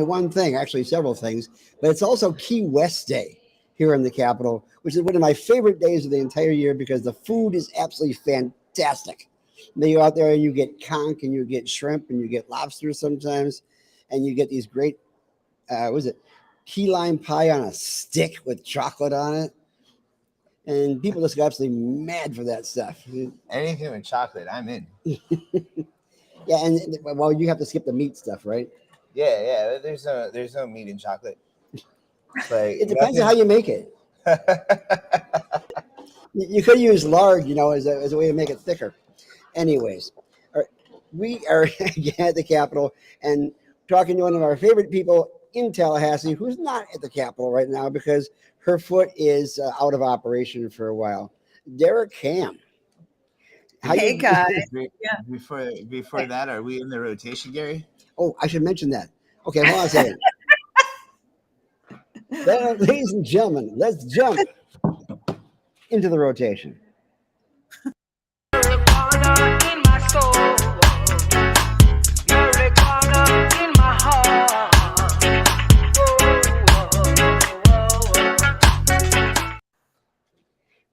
one thing, actually several things, but it's also Key West Day here in the capital, which is one of my favorite days of the entire year because the food is absolutely fantastic. Then you go out there and you get conch and you get shrimp and you get lobster sometimes, and you get these great, what is it, key lime pie on a stick with chocolate on it, and people just go absolutely mad for that stuff. Anything with chocolate, I'm in. Yeah, and well, you have to skip the meat stuff, right? Yeah, yeah. There's no meat in chocolate. It's like It depends on nothing. how you make it. You could use lard, as a way to make it thicker. Anyways, we are again at the Capitol and talking to one of our favorite people in Tallahassee, who's not at the Capitol right now because her foot is out of operation for a while. Dara Kan, how Hey you? guys. Be- Yeah. before that, are we in the rotation, Gary? Oh, I should mention that. Okay, hold on a second. Ladies and gentlemen, let's jump into the rotation.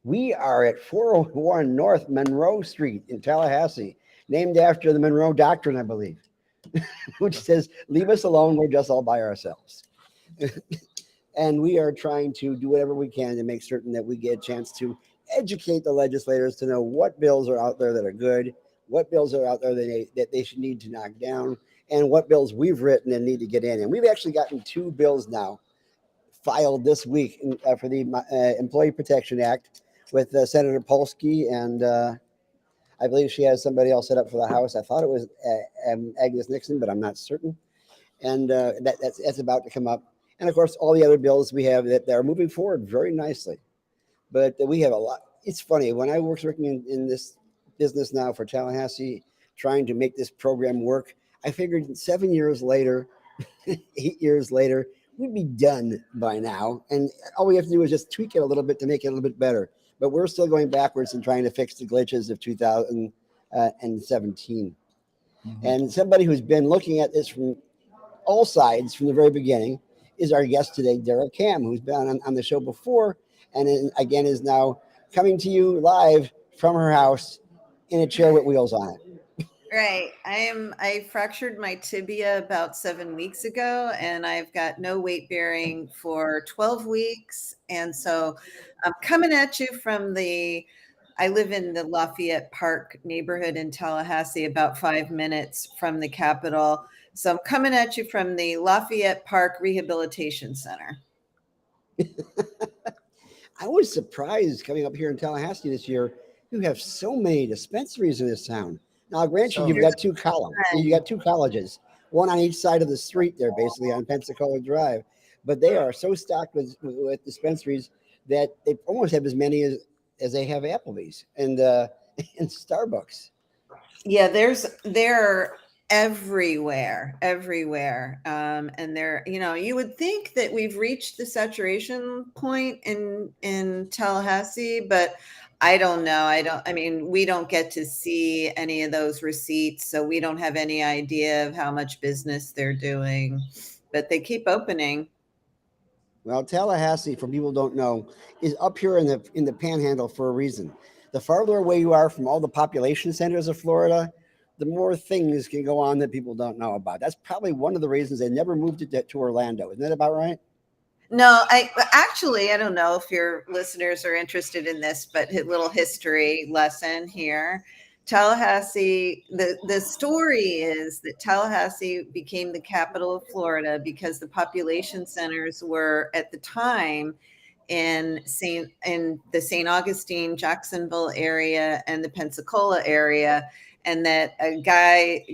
We are at 401 North Monroe Street in Tallahassee, named after the Monroe Doctrine, I believe, which says, "Leave us alone, we're just all by ourselves." And we are trying to do whatever we can to make certain that we get a chance to educate the legislators to know what bills are out there that are good, what bills are out there that they should need to knock down, and what bills we've written and need to get in. And we've actually gotten two bills now filed this week for the Employee Protection Act with Senator Polsky, and I believe she has somebody else set up for the House. I thought it was Agnes Nixon, but I'm not certain. And that's about to come up. And of course, all the other bills we have that are moving forward very nicely. But we have a lot. It's funny, when I was working in this business now for Tallahassee, trying to make this program work, I figured 7 years later, 8 years later, we'd be done by now. And all we have to do is just tweak it a little bit to make it a little bit better. But we're still going backwards and trying to fix the glitches of 2017. Mm-hmm. And somebody who's been looking at this from all sides from the very beginning is our guest today, Dara Kan, who's been on the show before and again is now coming to you live from her house in a chair with wheels on it. Right. I fractured my tibia about 7 weeks ago, and I've got no weight bearing for 12 weeks. And so I'm coming at you from I live in the Lafayette Park neighborhood in Tallahassee, about 5 minutes from the Capitol. So I'm coming at you from the Lafayette Park Rehabilitation Center. I was surprised coming up here in Tallahassee this year. You have so many dispensaries in this town. Now, granted, you've got two columns. You got two colleges, one on each side of the street there, basically on Pensacola Drive. But they are so stocked with dispensaries that they almost have as many as they have Applebee's and and Starbucks. Yeah, they're everywhere, and they're, you would think that we've reached the saturation point in Tallahassee, but I don't know. I mean, we don't get to see any of those receipts, so we don't have any idea of how much business they're doing, but they keep opening. Well, Tallahassee, for people who don't know, is up here in the Panhandle for a reason. The farther away you are from all the population centers of Florida, the more things can go on that people don't know about. That's probably one of the reasons they never moved it to Orlando. Isn't that about right? No, I don't know if your listeners are interested in this, but a little history lesson here. Tallahassee, the story is that Tallahassee became the capital of Florida because the population centers were at the time in the St. Augustine, Jacksonville area and the Pensacola area, and that a guy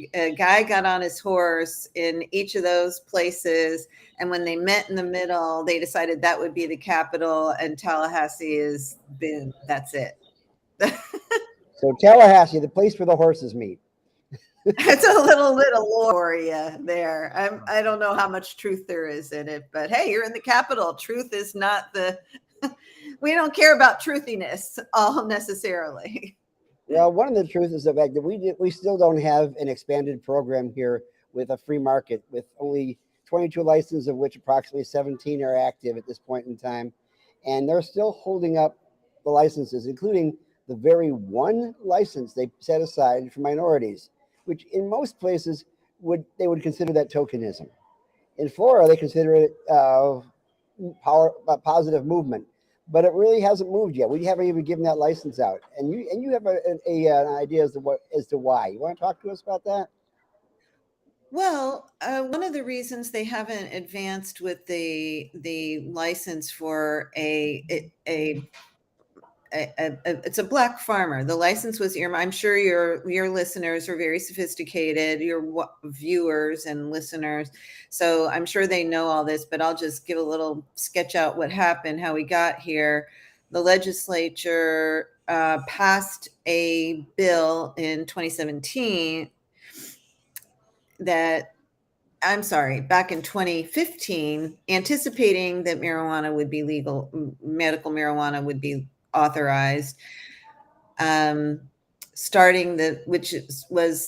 got on his horse in each of those places, and when they met in the middle, they decided that would be the capital, and Tallahassee that's it. So Tallahassee, the place where the horses meet. It's a little lore for you there. I don't know how much truth there is in it, but hey, you're in the capital. Truth is not we don't care about truthiness all necessarily. Well, one of the truths is the fact that we still don't have an expanded program here with a free market with only 22 licenses, of which approximately 17 are active at this point in time. And they're still holding up the licenses, including the very one license they set aside for minorities, which in most places they would consider that tokenism. In Florida, they consider it positive movement, but it really hasn't moved yet. We haven't even given that license out, and you have an idea as to why. You want to talk to us about that? Well, one of the reasons they haven't advanced with the license for it's a black farmer. The license was earmarked. I'm sure your listeners are very sophisticated, your viewers and listeners. So I'm sure they know all this, but I'll just give a little sketch out what happened, how we got here. The legislature passed a bill in 2017 back in 2015, anticipating that marijuana would be legal, medical marijuana would be authorized, was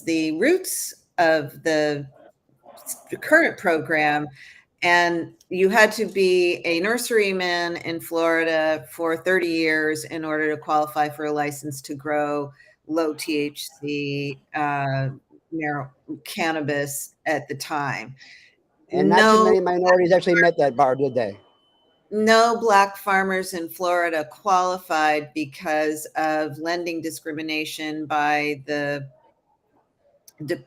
the roots of the current program. And you had to be a nurseryman in Florida for 30 years in order to qualify for a license to grow low THC cannabis at the time. And not too many minorities actually met that bar, did they? No black farmers in Florida qualified because of lending discrimination by the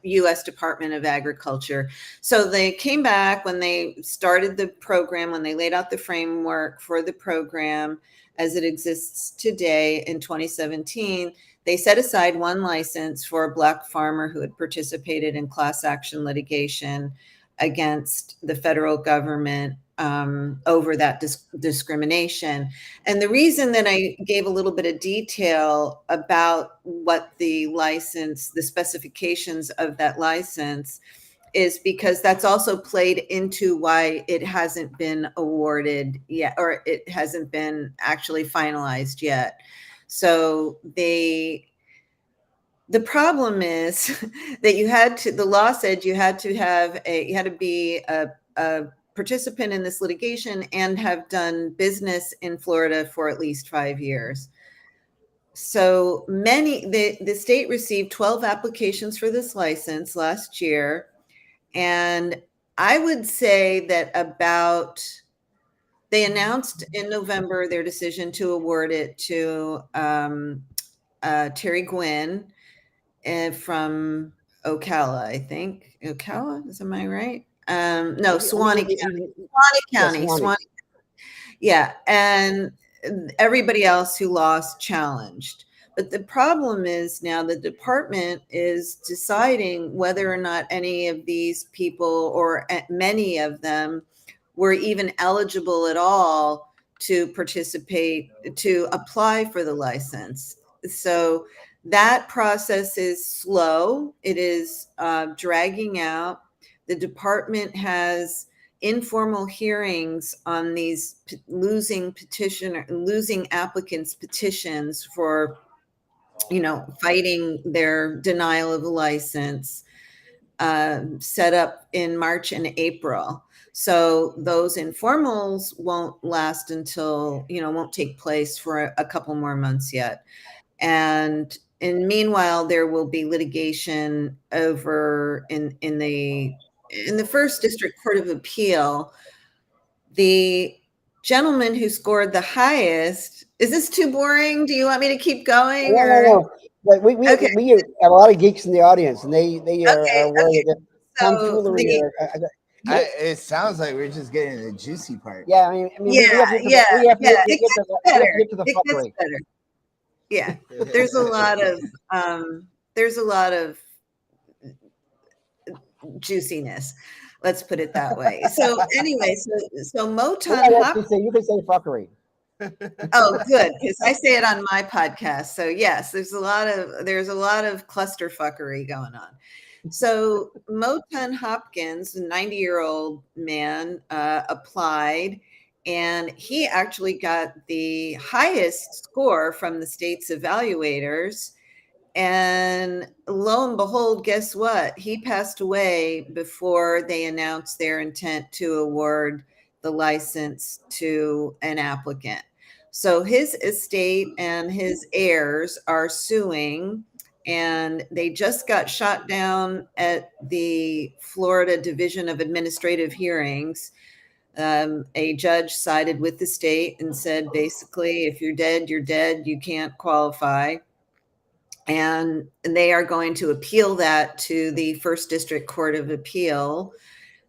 U.S. Department of Agriculture. So they came back when they started the program, when they laid out the framework for the program as it exists today in 2017. They set aside one license for a black farmer who had participated in class action litigation against the federal government over that discrimination. And the reason that I gave a little bit of detail about what the license, the specifications of that license, is because that's also played into why it hasn't been awarded yet, or it hasn't been actually finalized yet. So the problem is that the law said you had to be a participant in this litigation and have done business in Florida for at least 5 years. So the state received 12 applications for this license last year. And I would say that they announced in November their decision to award it to Terry Gwynn from Ocala, I think. Ocala, am I right? No, Suwannee County. Yeah, and everybody else who lost challenged. But the problem is now the department is deciding whether or not any of these people, or many of them, were even eligible at all to apply for the license. So that process is slow. It is dragging out. The department has informal hearings on these losing applicants' petitions for, fighting their denial of a license, set up in March and April. So those informals won't last until, won't take place for a couple more months yet. And meanwhile, there will be litigation over in the First District Court of Appeal. The gentleman who scored the highest. Is this too boring? Do you want me to keep going? No. But we have a lot of geeks in the audience, and they are aware that tomfoolery. It sounds like we're just getting the juicy part. Yeah, we have to get to the fuckery. Yeah, there's a lot of juiciness. Let's put it that way. So anyway, so Moton. You can say fuckery. Oh, good, because I say it on my podcast. So yes, there's a lot of cluster fuckery going on. So Moton Hopkins, a 90-year-old man, applied, and he actually got the highest score from the state's evaluators. And lo and behold, guess what? He passed away before they announced their intent to award the license to an applicant. So his estate and his heirs are suing, and they just got shot down at the Florida Division of Administrative Hearings. A judge sided with the state and said, basically, if you're dead, you're dead. You can't qualify. And they are going to appeal that to the First District Court of Appeal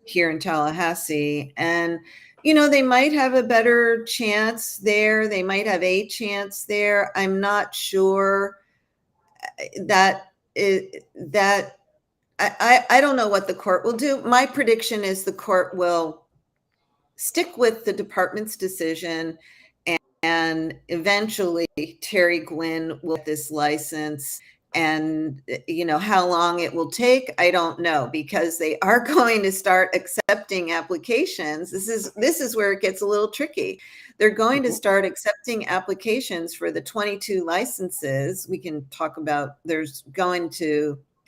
here in Tallahassee. And, they might have a better chance there. They might have a chance there. I'm not sure that I don't know what the court will do. My prediction is the court will stick with the department's decision, and eventually Terry Gwynn will get this license. And how long it will take, I don't know, because they are going to start accepting applications. This is where it gets a little tricky. They're going to start accepting applications for the 22 licenses. We can talk about,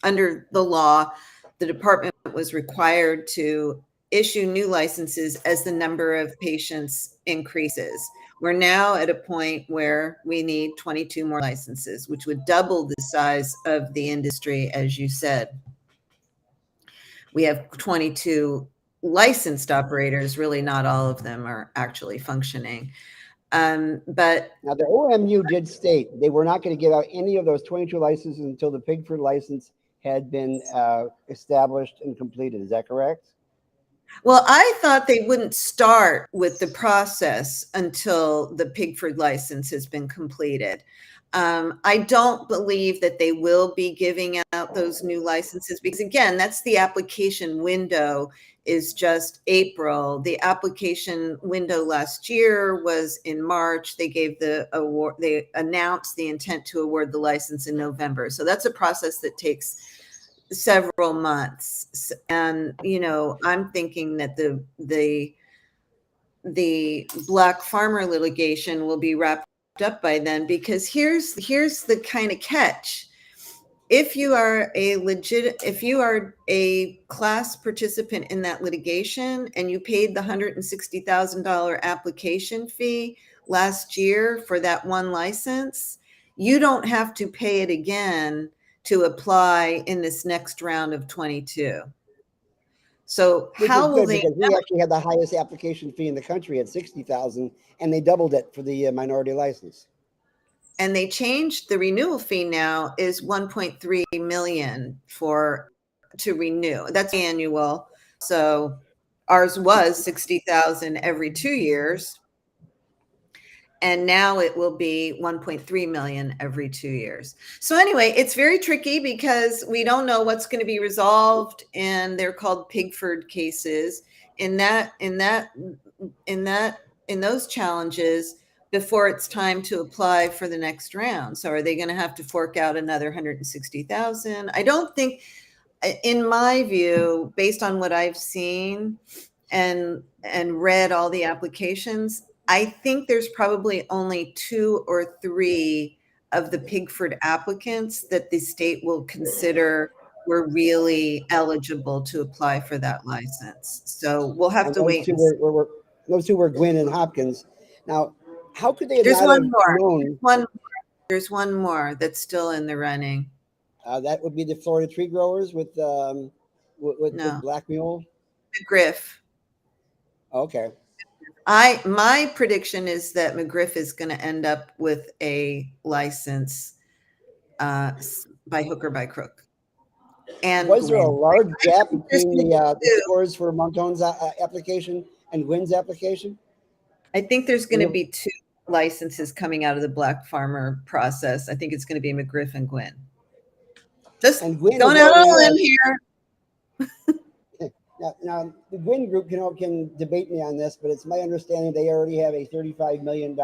under the law, the department was required to issue new licenses as the number of patients increases. We're now at a point where we need 22 more licenses, which would double the size of the industry, as you said. We have 22 licensed operators. Really, not all of them are actually functioning. But now the OMU did state they were not going to give out any of those 22 licenses until the Pigford license had been established and completed. Is that correct? Well, I thought they wouldn't start with the process until the Pigford license has been completed. I don't believe that they will be giving out those new licenses because, again, that's the application window is just April. The application window last year was in March. They gave the award. They announced the intent to award the license in November. So that's a process that takes several months. And I'm thinking that the black farmer litigation will be wrapped up by then, because here's the kind of catch. If you are a class participant in that litigation and you paid the $160,000 application fee last year for that one license, you don't have to pay it again to apply in this next round of 22. So how will they? Because we actually had the highest application fee in the country at $60,000, and they doubled it for the minority license. And they changed the renewal fee now is 1.3 million to renew. That's annual. So ours was 60,000 every 2 years. And now it will be 1.3 million every 2 years. So anyway, it's very tricky because we don't know what's going to be resolved, and they're called Pigford cases. In those challenges before it's time to apply for the next round. So are they going to have to fork out another 160,000? I don't think, in my view, based on what I've seen and read all the applications, I think there's probably only 2 or 3 of the Pigford applicants that the state will consider were really eligible to apply for that license. So we'll have to wait. Those two were Gwynn and Hopkins. Now, how could they There's not one have more. known? There's one more that's still in the running. That would be the Florida tree growers with No. Black Mule. McGriff. Okay. My prediction is that McGriff is going to end up with a license by hook or by crook. And was there a large gap between the scores for Montone's application and Gwynn's application? I think there's going to be 2 licenses coming out of the black farmer process. I think it's going to be McGriff and Gwynn. Just going out on a limb here. Now, the Gwynn group can debate me on this, but it's my understanding they already have a $35 million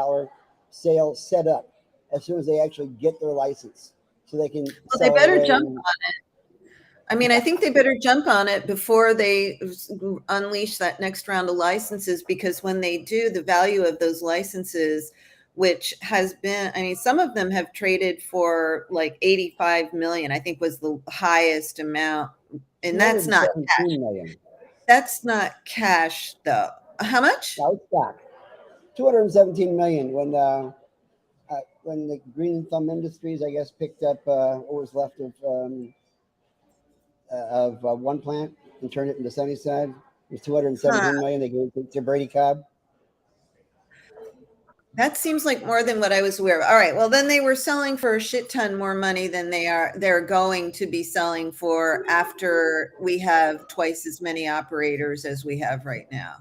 sale set up as soon as they actually get their license. So they can. Well, they better jump on it. I mean, I think they better jump on it before they unleash that next round of licenses, because when they do, the value of those licenses which has been, I mean, some of them have traded for like 85 million, I think was the highest amount. And that's not cash. 217 million. That's not cash though. How much? Now it's stock. 217 million when the Green Thumb Industries, I guess, picked up what was left of one plant and turned it into Sunnyside. It was 217 million. They gave it to Brady Cobb. That seems like more than what I was aware of. All right. Well, then they were selling for a shit ton more money than they're going to be selling for after we have twice as many operators as we have right now.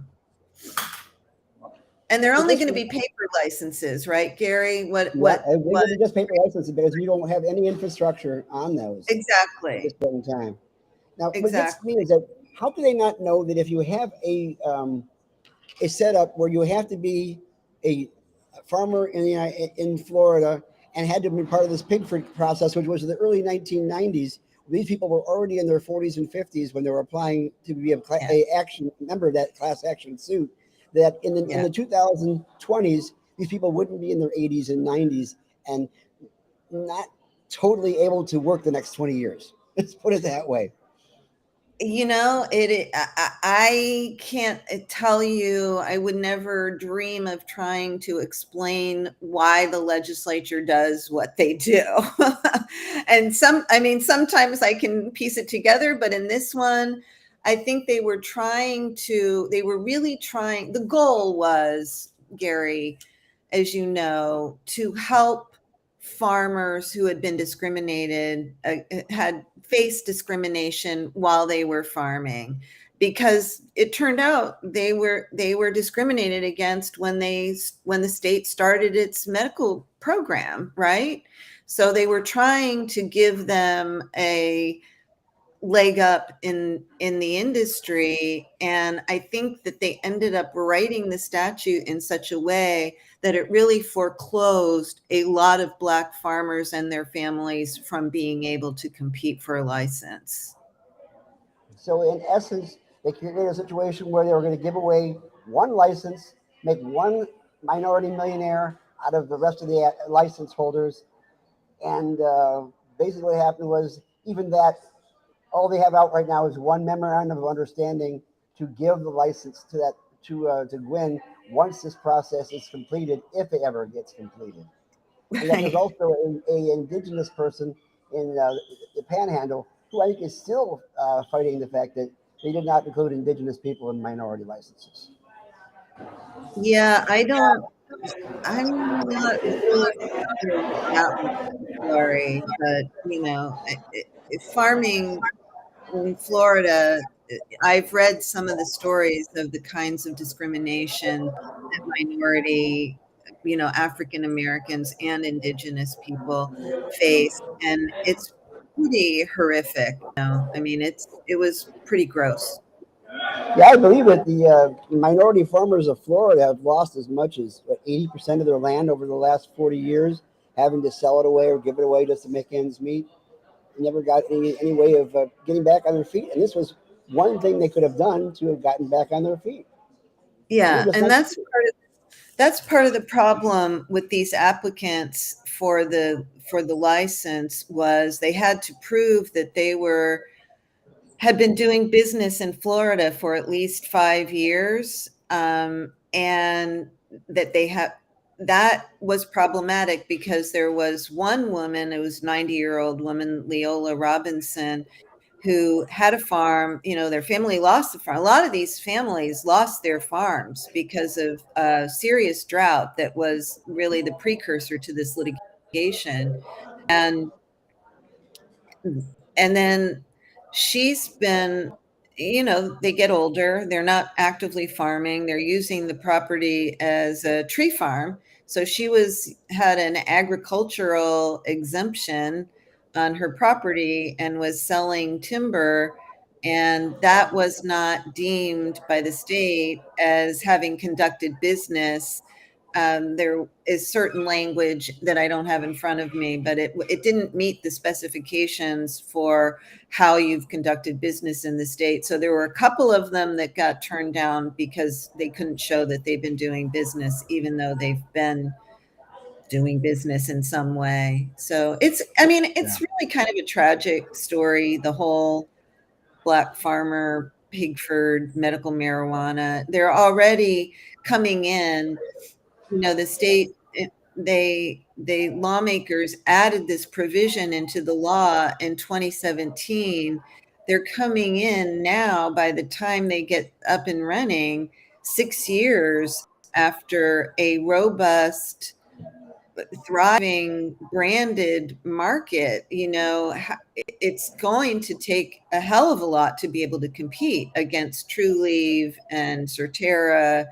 And they're only going to be paper licenses, right, Gary? What just paper licenses because we don't have any infrastructure on those. Exactly. At this point in time. Now, exactly. What gets me is that how do they not know that if you have a setup where you have to be a farmer in Florida and had to be part of this pig process, which was in the early 1990s. These people were already in their 40s and 50s when they were applying to be a member of that class action suit. That in the 2020s, these people wouldn't be in their 80s and 90s and not totally able to work the next 20 years. Let's put it that way. You know, I can't tell you, I would never dream of trying to explain why the legislature does what they do. And sometimes I can piece it together, but in this one, I think they were really trying, the goal was, Gary, as you know, to help farmers who had been discriminated, had faced discrimination while they were farming, because it turned out they were discriminated against when the state started its medical program, right? So they were trying to give them a leg up in the industry, and I think that they ended up writing the statute in such a way that it really foreclosed a lot of Black farmers and their families from being able to compete for a license. So in essence, they created a situation where they were going to give away one license, make one minority millionaire out of the rest of the license holders, and basically what happened was even that all they have out right now is one memorandum of understanding to give the license to Gwynn once this process is completed, if it ever gets completed. And then there's also a indigenous person in the Panhandle who I think is still fighting the fact that they did not include indigenous people in minority licenses. Yeah, I'm not really familiar with that story, but farming in Florida, I've read some of the stories of the kinds of discrimination that minority, African Americans and indigenous people face, and it's pretty horrific. I mean, it was pretty gross. Yeah, I believe that the minority farmers of Florida have lost as much as 80% of their land over the last 40 years, having to sell it away or give it away just to make ends meet. Never got any way of getting back on their feet. And this was one thing they could have done to have gotten back on their feet. Yeah, and that's part of the problem with these applicants for the license was they had to prove that they had been doing business in Florida for at least 5 years, and that was problematic because there was one woman, it was 90-year-old woman, Leola Robinson, who had a farm. Their family lost the farm. A lot of these families lost their farms because of a serious drought that was really the precursor to this litigation. And then she's been, they get older, they're not actively farming, they're using the property as a tree farm. So she had an agricultural exemption on her property and was selling timber, and that was not deemed by the state as having conducted business. There is certain language that I don't have in front of me, but it didn't meet the specifications for how you've conducted business in the state. So there were a couple of them that got turned down because they couldn't show that they've been doing business, even though they've been doing business in some way. So it's really kind of a tragic story, the whole black farmer, Pigford, medical marijuana. They're already coming in, the state, they lawmakers added this provision into the law in 2017. They're coming in now, by the time they get up and running, 6 years after a robust, thriving branded market. It's going to take a hell of a lot to be able to compete against True Leave and Certera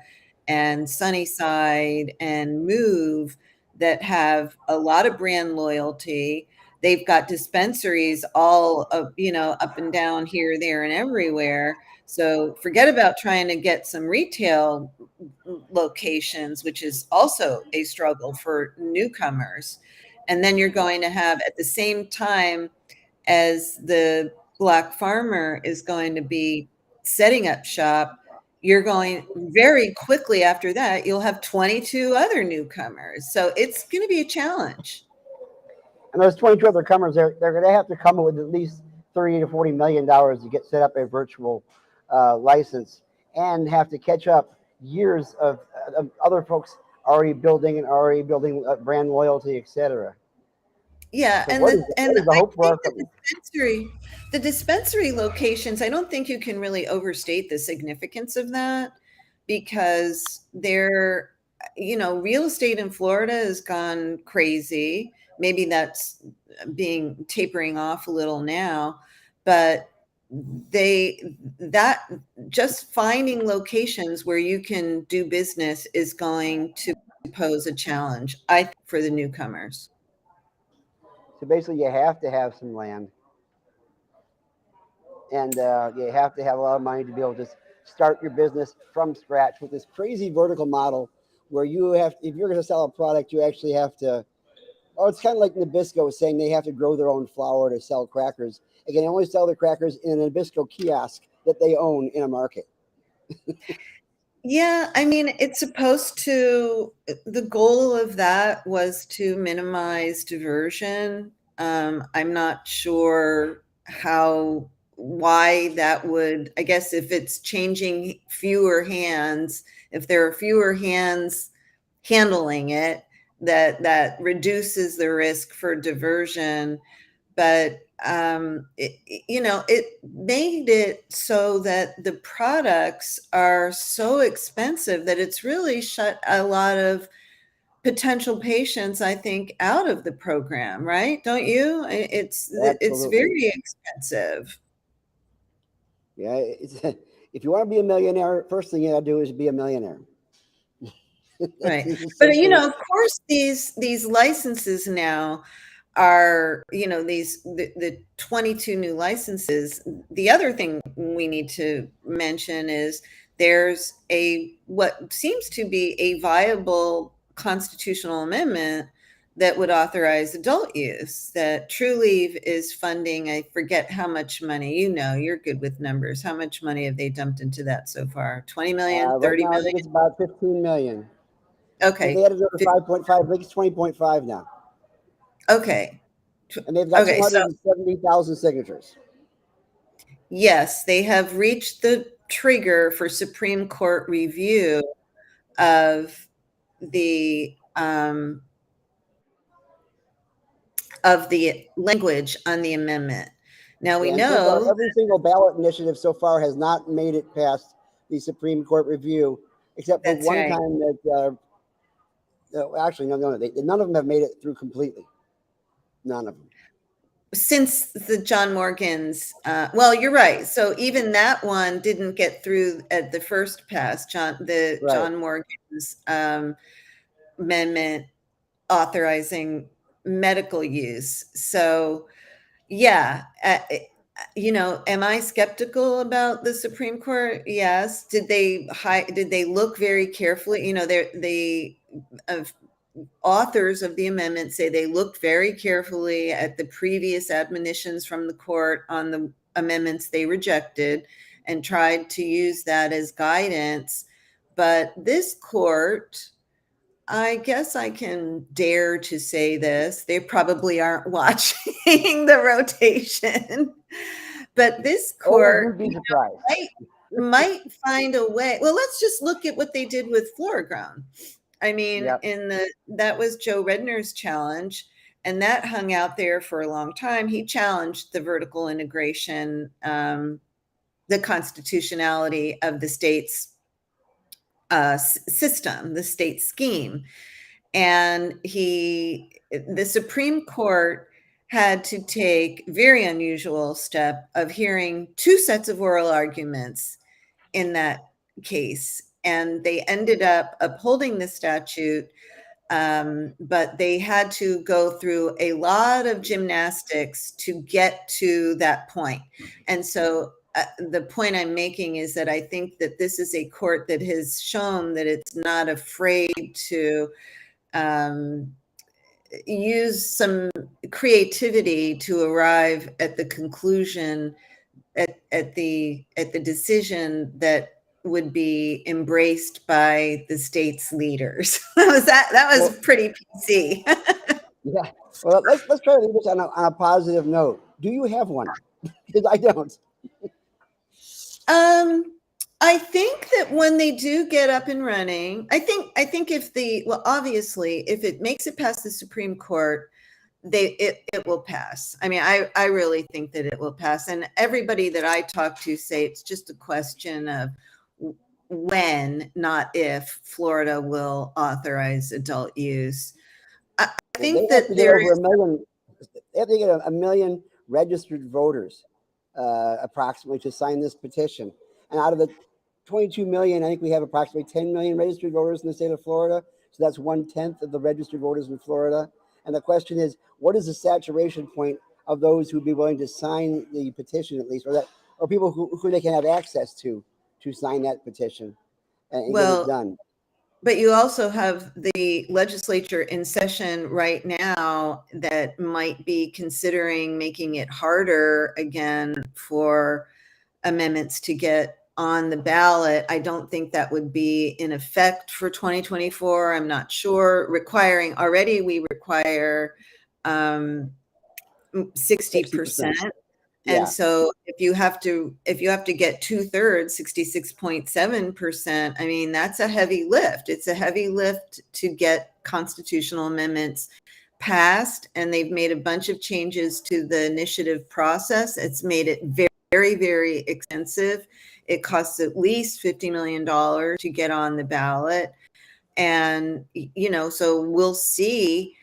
and Sunnyside and Move, that have a lot of brand loyalty. They've got dispensaries all up and down here, there, and everywhere. So forget about trying to get some retail locations, which is also a struggle for newcomers. And then you're going to have, at the same time as the black farmer is going to be setting up shop, you're going very quickly after that, you'll have 22 other newcomers. So it's going to be a challenge. And those 22 other comers, they're going to have to come with at least $30 to $40 million to get set up a virtual license, and have to catch up years of other folks already building brand loyalty, etc. Yeah, So and what is the hope for our the dispensary locations, I don't think you can really overstate the significance of that, because real estate in Florida has gone crazy. Maybe that's being tapering off a little now, but that just finding locations where you can do business is going to pose a challenge, I think, for the newcomers. So basically, you have to have some land, and you have to have a lot of money to be able to start your business from scratch with this crazy vertical model, where you have, if you're going to sell a product, you actually have to. Oh, it's kind of like Nabisco saying they have to grow their own flour to sell crackers. They can only sell their crackers in a Nabisco kiosk that they own in a market. Yeah, it's supposed to, the goal of that was to minimize diversion. I'm not sure why that would, I guess if it's changing fewer hands, if there are fewer hands handling it, that reduces the risk for diversion. But it made it so that the products are so expensive that it's really shut a lot of potential patients, I think, out of the program, right? Don't you? It's Absolutely. very expensive. Yeah, if you want to be a millionaire, first thing you got to do is be a millionaire. Right. But of course, these licenses now are, the 22 new licenses. The other thing we need to mention is there's what seems to be a viable constitutional amendment that would authorize adult use, that True Leave is funding. I forget how much money. You're good with numbers. How much money have they dumped into that so far? 20 million, Right 30 now, I million? think it's about 15 million. Okay. They added over 5.5. I think it's 20.5 now. Okay. And they've got Okay, so 270,000 signatures. yes, they have reached the trigger for Supreme Court review of the language on the amendment. Now we And so far, know every single ballot initiative so far has not made it past the Supreme Court review, except for that's one right. time that. Actually, no, none of them have made it through completely. None of them. Since the John Morgan's, well, you're right. So even that one didn't get through at the first pass. Right. John Morgan's amendment authorizing medical use. So yeah, am I skeptical about the Supreme Court? Yes. Did they look very carefully? The authors of the amendment say they looked very carefully at the previous admonitions from the court on the amendments they rejected and tried to use that as guidance. But this court, I guess I can dare to say this. They probably aren't watching the rotation, but this Oh, court you'd be surprised. might find a way. Well, let's just look at what they did with Floragrown. I mean, Yep. that was Joe Redner's challenge, and that hung out there for a long time. He challenged the vertical integration, the constitutionality of the state's system, the state scheme. And the Supreme Court had to take very unusual step of hearing two sets of oral arguments in that case. And they ended up upholding the statute, but they had to go through a lot of gymnastics to get to that point. And so the point I'm making is that I think that this is a court that has shown that it's not afraid to use some creativity to arrive at the conclusion, at the decision that would be embraced by the state's leaders. That was pretty PC. Yeah. Well, let's try to leave this on a positive note. Do you have one? Because I don't. I think that when they do get up and running, I think obviously if it makes it past the Supreme Court, it will pass. I mean, I really think that it will pass. And everybody that I talk to say it's just a question of when, not if, Florida will authorize adult use. I think that there is they have to get a million registered voters, approximately, to sign this petition. And out of the 22 million, I think we have approximately 10 million registered voters in the state of Florida. So that's 1/10 of the registered voters in Florida. And the question is, what is the saturation point of those who'd be willing to sign the petition, at least, or people who they can have access to sign that petition and get it done? But you also have the legislature in session right now that might be considering making it harder again for amendments to get on the ballot. I don't think that would be in effect for 2024. I'm not sure. We require 60%. And so if you have to get 2/3, 66.7%, I mean, that's a heavy lift. It's a heavy lift to get constitutional amendments passed. And they've made a bunch of changes to the initiative process. It's made it very, very, very expensive. It costs at least $50 million to get on the ballot. And, so we'll see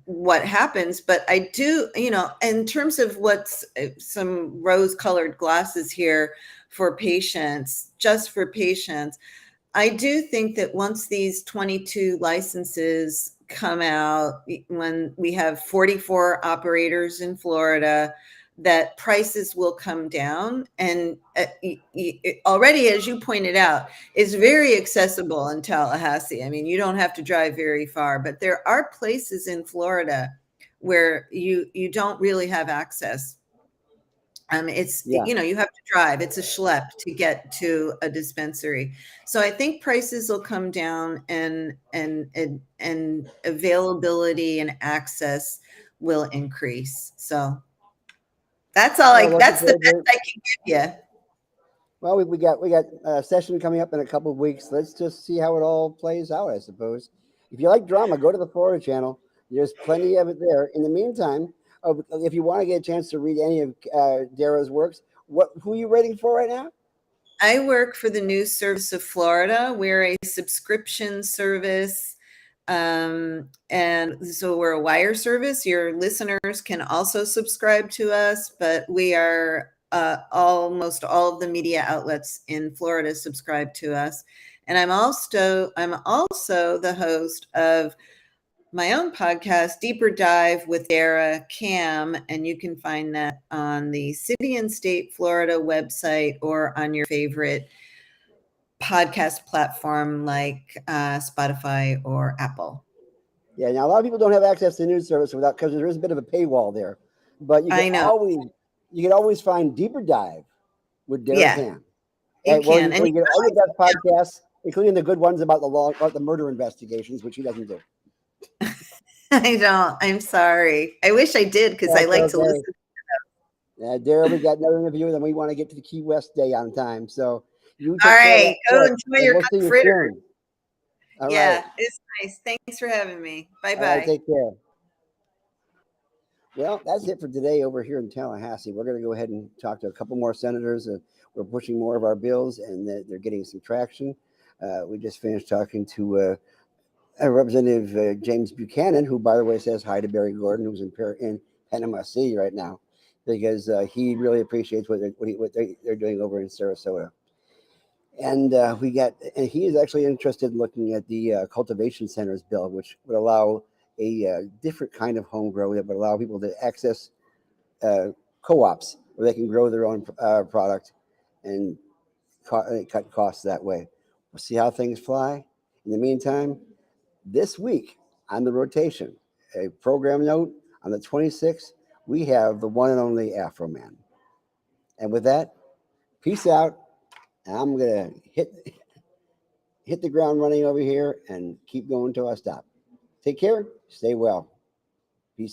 what happens. But I do, in terms of what's some rose-colored glasses here for patients, just for patients, I do think that once these 22 licenses come out, when we have 44 operators in Florida, that prices will come down. And already, as you pointed out, it's very accessible in Tallahassee. I mean, you don't have to drive very far, but there are places in Florida where you don't really have access. You have to drive. It's a schlep to get to a dispensary. So I think prices will come down, and availability and access will increase. So that's all. That's the best I can give you. Well, we got a session coming up in a couple of weeks. Let's just see how it all plays out, I suppose. If you like drama, go to the Florida Channel. There's plenty of it there. In the meantime, if you want to get a chance to read any of Dara's works, who are you writing for right now? I work for the News Service of Florida. We're a subscription service. And so we're a wire service. Your listeners can also subscribe to us, but we are almost all of the media outlets in Florida subscribe to us. And I'm also the host of my own podcast, Deeper Dive with Dara Kan, and you can find that on the City and State Florida website or on your favorite podcast platform like Spotify or Apple. Yeah, now a lot of people don't have access to news service because there is a bit of a paywall there. But you can always find Deeper Dive with Dara Kan. You can. You get all your best podcasts including the good ones about the murder investigations, which he doesn't do. I don't. I'm sorry. I wish I did because I That's like to okay. listen. Dara, we got another interview, and then we want to get to the Key West Day on time. So you All take care of right. that Go trip, enjoy and your we'll see you fritter. soon. All Yeah, right. it's nice. Thanks for having me. Bye All right. bye. Take care. Well, that's it for today over here in Tallahassee. We're going to go ahead and talk to a couple more senators. We're pushing more of our bills, and they're getting some traction. We just finished talking to Representative James Buchanan, who, by the way, says hi to Barry Gordon, who's in Panama City right now, because he really appreciates what they're doing over in Sarasota. And and he is actually interested in looking at the cultivation centers bill, which would allow a different kind of home grow that would allow people to access uh, co-ops where they can grow their own product and cut costs that way. We'll see how things fly. In the meantime, this week on the rotation, a program note on the 26th, we have the one and only Afro Man. And with that, peace out. And I'm gonna hit the ground running over here and keep going till I stop. Take care. Stay well. Peace out.